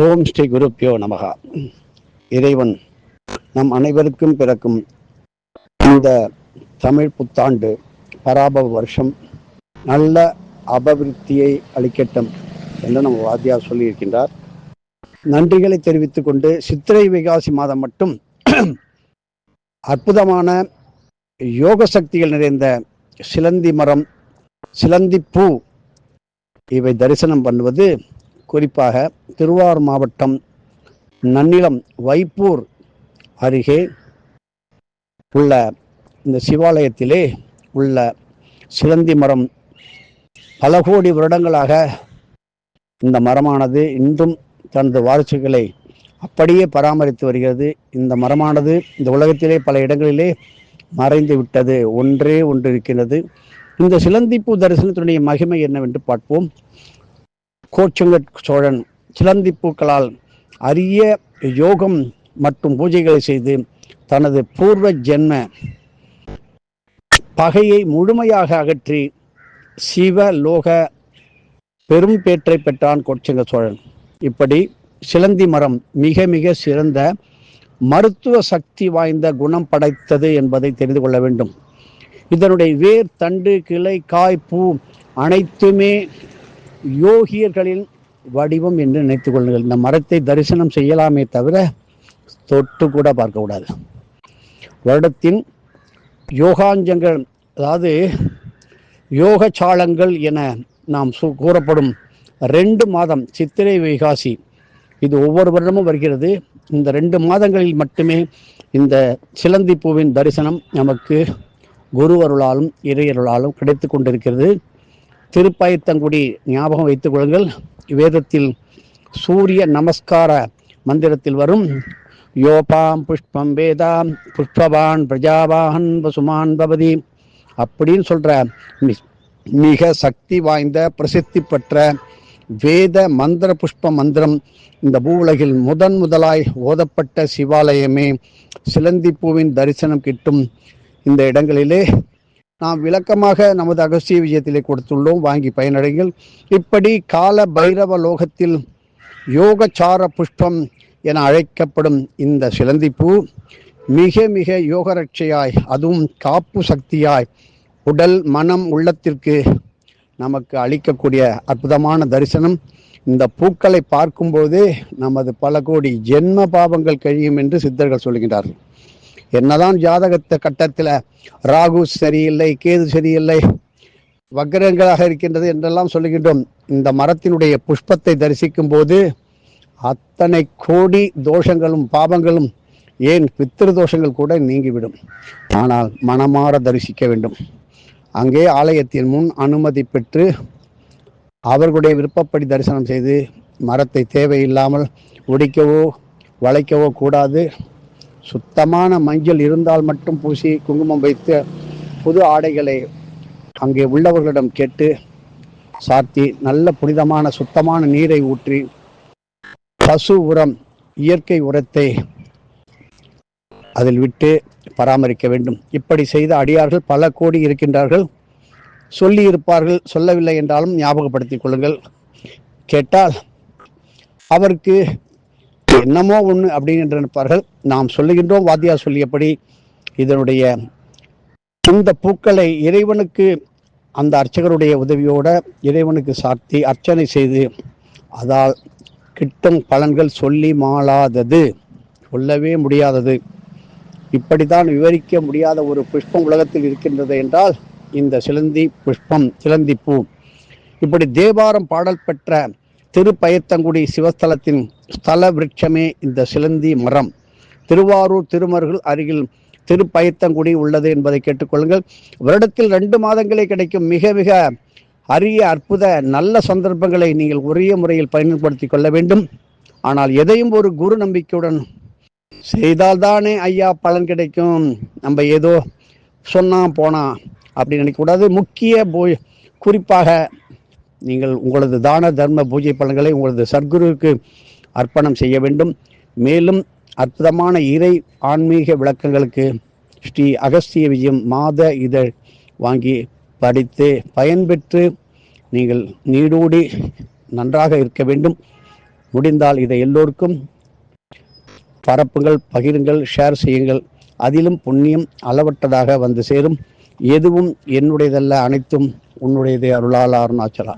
ஓம் ஸ்ரீ குருப்பியோ நமகா. இறைவன் நம் அனைவருக்கும் பிறக்கும் இந்த தமிழ் புத்தாண்டு பராபவ வருஷம் நல்ல அபிவிருத்தியை அளிக்கட்டும் என்று நம்ம வாத்தியார் சொல்லியிருக்கின்றார். நன்றிகளை தெரிவித்துக் கொண்டு சித்திரை வைகாசி மாதம் மட்டும் அற்புதமான யோக சக்திகள் நிறைந்த சிலந்தி மரம், சிலந்தி பூ இவை தரிசனம் பண்ணுவது, குறிப்பாக திருவாரூர் மாவட்டம் நன்னிலம் வைப்பூர் அருகே உள்ள இந்த சிவாலயத்திலே உள்ள சிலந்தி மரம் பல கோடி வருடங்களாக இந்த மரமானது இன்றும் தனது வாரிசுகளை அப்படியே பராமரித்து வருகிறது. இந்த மரமானது இந்த உலகத்திலே பல இடங்களிலே மறைந்து விட்டது. ஒன்றே ஒன்று இருக்கின்றது. இந்த சிலந்திப்பூ தரிசனத்தினுடைய மகிமை என்னவென்று பார்ப்போம். கோச்செங்கட் சோழன் சிலந்திப்பூக்களால் அரிய யோகம் மற்றும் பூஜைகளை செய்து தனது பூர்வ ஜென்ம பகையை முழுமையாக அகற்றி சிவலோக பெரும் பேற்றை பெற்றான் கோச்செங்க சோழன். இப்படி சிலந்தி மரம் மிக மிக சிறந்த மருத்துவ சக்தி வாய்ந்த குணம் படைத்தது என்பதை தெரிந்து கொள்ள வேண்டும். இதனுடைய வேர், தண்டு, கிளை, காய், பூ அனைத்துமே யோகியர்களின் வடிவம் என்று நினைத்துக் கொள்ளுங்கள். இந்த மரத்தை தரிசனம் செய்யலாமே தவிர தொட்டு கூட பார்க்கக்கூடாது. வருடத்தின் யோகாஞ்சங்கள், அதாவது யோகச்சாலங்கள் என நாம் கூறப்படும் 2 மாதம் சித்திரை வைகாசி, இது ஒவ்வொரு வருடமும் வருகிறது. இந்த 2 மாதங்களில் மட்டுமே இந்த சிலந்தி பூவின் தரிசனம் நமக்கு குருவருளாலும் இறையருளாலும் கிடைத்து கொண்டிருக்கிறது. திருப்பயத்தங்குடி ஞாபகம் வைத்துக் கொள்ளுங்கள். வேதத்தில் சூரிய நமஸ்கார மந்திரத்தில் வரும் யோபாம் புஷ்பம் வேதாம் புஷ்பவான் பிரஜாவாகன் வசுமான் பவதி அப்படின்னு சொல்ற மிக சக்தி வாய்ந்த பிரசித்தி பெற்ற வேத மந்திர புஷ்ப மந்திரம் இந்த பூவுலகில் முதலாய் ஓதப்பட்ட சிவாலயமே சிலந்தி பூவின் தரிசனம் கிட்டும் இந்த இடங்களிலே நாம் விளக்கமாக நமது அகஸ்திய விஜயத்திலே கொடுத்துள்ளோம். வாங்கி பயனடைங்கள். இப்படி கால பைரவ லோகத்தில் யோகச்சார புஷ்பம் என அழைக்கப்படும் இந்த சிலந்திப்பூ மிக மிக யோகரட்சையாய், அதுவும் காப்பு சக்தியாய் உடல் மனம் உள்ளத்திற்கு நமக்கு அளிக்கக்கூடிய அற்புதமான தரிசனம். இந்த பூக்களை பார்க்கும்போதே நமது பல கோடி ஜென்ம பாவங்கள் கழியும் என்று சித்தர்கள் சொல்கின்றார்கள். என்னதான் ஜாதகத்தை கட்டத்தில் ராகு சரியில்லை, கேது சரியில்லை, வக்ரங்களாக இருக்கின்றது என்றெல்லாம் சொல்லுகின்றோம். இந்த மரத்தினுடைய புஷ்பத்தை தரிசிக்கும் போது அத்தனை கோடி தோஷங்களும் பாவங்களும், ஏன் பித்திரு தோஷங்கள் கூட நீங்கிவிடும். ஆனால் மனமாற தரிசிக்க வேண்டும். அங்கே ஆலயத்தின் முன் அனுமதி பெற்று அவர்களுடைய விருப்பப்படி தரிசனம் செய்து மரத்தை தேவையில்லாமல் ஒடிக்கவோ வளைக்கவோ கூடாது. சுத்தமான மஞ்சள் இருந்தால் மட்டும் பூசி குங்குமம் வைத்து புது ஆடைகளை அங்கே உள்ளவர்களிடம் கேட்டு சாத்தி நல்ல புனிதமான சுத்தமான நீரை ஊற்றி பசு உரம், இயற்கை உரத்தை அதில் விட்டு பராமரிக்க வேண்டும். இப்படி செய்த அடியார்கள் பல கோடி இருக்கின்றார்கள். சொல்லி இருப்பார்கள், சொல்லவில்லை என்றாலும் ஞாபகப்படுத்திக் கொள்ளுங்கள். கேட்டால் அவருக்கு என்னமோ ஒன்று அப்படின்னு நினைப்பார்கள். நாம் சொல்லுகின்றோம், வாத்தியார் சொல்லியபடி இதனுடைய இந்த பூக்களை இறைவனுக்கு அந்த அர்ச்சகருடைய உதவியோட இறைவனுக்கு சாத்தி அர்ச்சனை செய்து அதால் கிட்டும் பலன்கள் சொல்லி மாளாதது, சொல்லவே முடியாதது. இப்படித்தான் விவரிக்க முடியாத ஒரு புஷ்பம் உலகத்தில் இருக்கின்றது என்றால் இந்த சிலந்தி புஷ்பம், சிலந்தி பூ. இப்படி தேவாரம் பாடல் பெற்ற திருப்பயத்தங்குடி சிவஸ்தலத்தின் ஸ்தல விருட்சமே இந்த சிலந்தி மரம். திருவாரூர் திருமருகல் அருகில் திருப்பயத்தங்குடி உள்ளது என்பதை கேட்டுக்கொள்ளுங்கள். வருடத்தில் 2 மாதங்களே கிடைக்கும் மிக மிக அரிய அற்புத நல்ல சந்தர்ப்பங்களை நீங்கள் உரிய முறையில் பயன்படுத்தி கொள்ள வேண்டும். ஆனால் எதையும் ஒரு குரு நம்பிக்கையுடன் செய்தால்தானே ஐயா பலன் கிடைக்கும், நம்ம ஏதோ சொன்னா போனா அப்படின்னு நினைக்கக்கூடாது. முக்கிய குறிப்பாக நீங்கள் உங்களது தான தர்ம பூஜை பலன்களை உங்களது சர்க்குருவுக்கு அர்ப்பணம் செய்ய வேண்டும். மேலும் அற்புதமான இறை ஆன்மீக விளக்கங்களுக்கு ஸ்ரீ அகஸ்திய விஜயம் மாத இதழ் வாங்கி படித்து பயன்பெற்று நீங்கள் நீடூடி நன்றாக இருக்க வேண்டும். முடிந்தால் இதை எல்லோருக்கும் பரப்புங்கள், பகிருங்கள், ஷேர் செய்யுங்கள். அதிலும் புண்ணியம் அளவற்றதாக வந்து சேரும். எதுவும் என்னுடையதல்ல, அனைத்தும் உன்னுடையதே. அருளாள அருணாச்சலா.